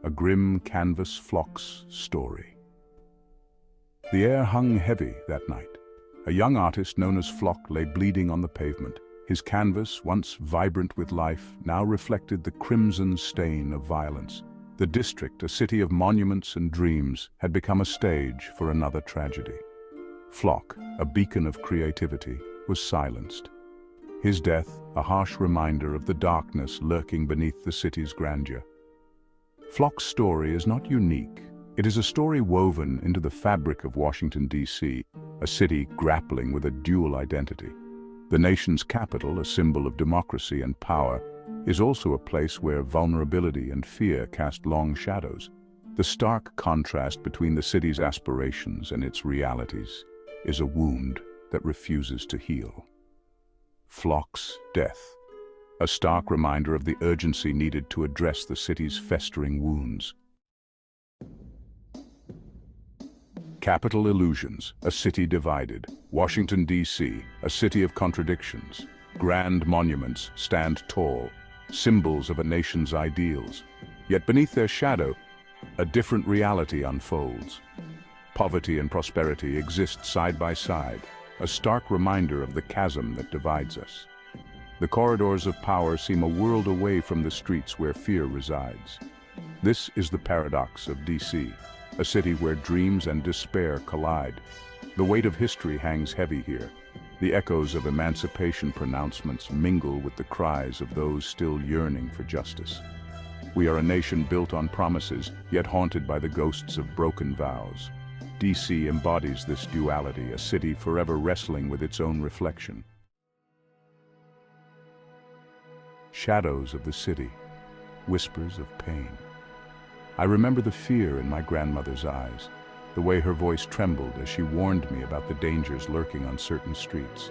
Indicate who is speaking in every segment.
Speaker 1: a grim canvas Phlox story. The air hung heavy that night. A young artist known as Flock lay bleeding on the pavement. His canvas, once vibrant with life, now reflected the crimson stain of violence. The district, a city of monuments and dreams, had become a stage for another tragedy. Flock, a beacon of creativity, was silenced. His death, a harsh reminder of the darkness lurking beneath the city's grandeur. Flock's story is not unique. It is a story woven into the fabric of Washington, D.C., a city grappling with a dual identity. The nation's capital, a symbol of democracy and power, is also a place where vulnerability and fear cast long shadows. The stark contrast between the city's aspirations and its realities is a wound that refuses to heal. Flock's death, a stark reminder of the urgency needed to address the city's festering wounds. Capital illusions, a city divided. Washington, D.C., a city of contradictions. Grand monuments stand tall, symbols of a nation's ideals. Yet beneath their shadow, a different reality unfolds. Poverty and prosperity exist side by side, a stark reminder of the chasm that divides us. The corridors of power seem a world away from the streets where fear resides. This is the paradox of D.C., a city where dreams and despair collide. The weight of history hangs heavy here. The echoes of emancipation pronouncements mingle with the cries of those still yearning for justice. We are a nation built on promises, yet haunted by the ghosts of broken vows. D.C. embodies this duality, a city forever wrestling with its own reflection. Shadows of the city, whispers of pain. I remember the fear in my grandmother's eyes, the way her voice trembled as she warned me about the dangers lurking on certain streets.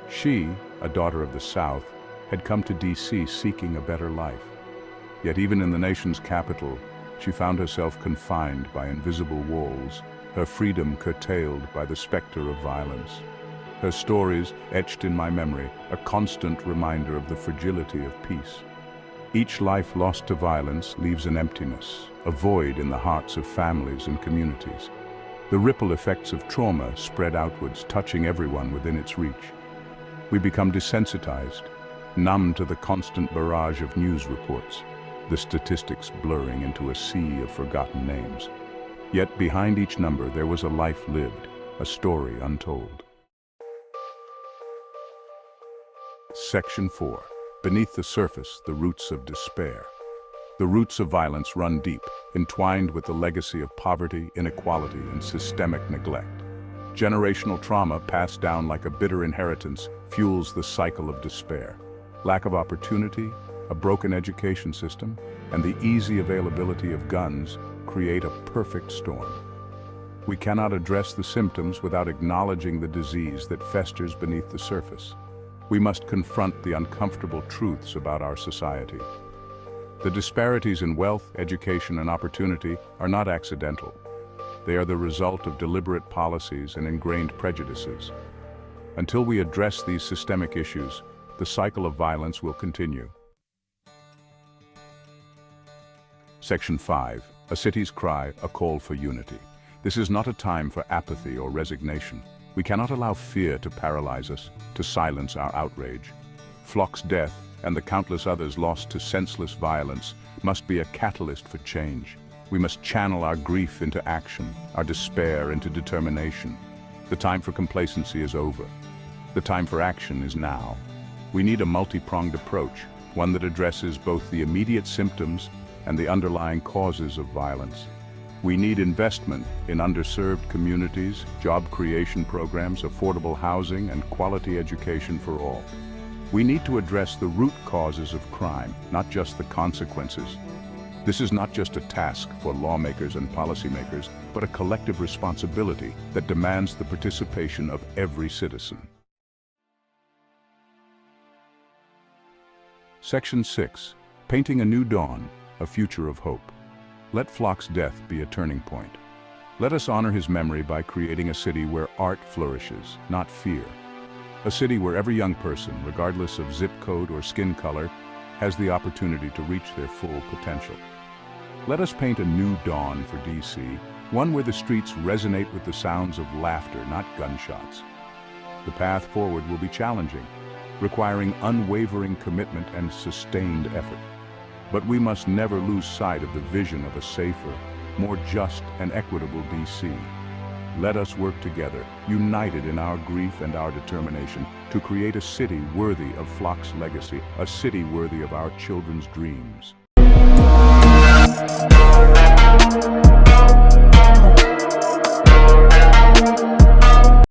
Speaker 1: She, a daughter of the South, had come to D.C. seeking a better life. Yet even in the nation's capital, she found herself confined by invisible walls, her freedom curtailed by the specter of violence. Her stories, etched in my memory, a constant reminder of the fragility of peace. Each life lost to violence leaves an emptiness, a void in the hearts of families and communities. The ripple effects of trauma spread outwards, touching everyone within its reach. We become desensitized, numb to the constant barrage of news reports, the statistics blurring into a sea of forgotten names. Yet behind each number there was a life lived, a story untold. Section 4. Beneath the surface, the roots of despair. The roots of violence run deep, entwined with the legacy of poverty, inequality, and systemic neglect. Generational trauma, passed down like a bitter inheritance, fuels the cycle of despair. Lack of opportunity, a broken education system, and the easy availability of guns create a perfect storm. We cannot address the symptoms without acknowledging the disease that festers beneath the surface. We must confront the uncomfortable truths about our society. The disparities in wealth, education, and opportunity are not accidental. They are the result of deliberate policies and ingrained prejudices. Until we address these systemic issues, the cycle of violence will continue. Section 5. A city's cry, a call for unity. This is not a time for apathy or resignation. We cannot allow fear to paralyze us, to silence our outrage. Flock's death, and the countless others lost to senseless violence, must be a catalyst for change. We must channel our grief into action, our despair into determination. The time for complacency is over. The time for action is now. We need a multi-pronged approach, one that addresses both the immediate symptoms and the underlying causes of violence. We need investment in underserved communities, job creation programs, affordable housing, and quality education for all. We need to address the root causes of crime, not just the consequences. This is not just a task for lawmakers and policymakers, but a collective responsibility that demands the participation of every citizen. Section 6. Painting a new dawn, a future of hope. Let Flock's death be a turning point. Let us honor his memory by creating a city where art flourishes, not fear. A city where every young person, regardless of zip code or skin color, has the opportunity to reach their full potential. Let us paint a new dawn for DC, one where the streets resonate with the sounds of laughter, not gunshots. The path forward will be challenging, requiring unwavering commitment and sustained effort. But we must never lose sight of the vision of a safer, more just and equitable DC. Let us work together, united in our grief and our determination, to create a city worthy of Flock's legacy, a city worthy of our children's dreams.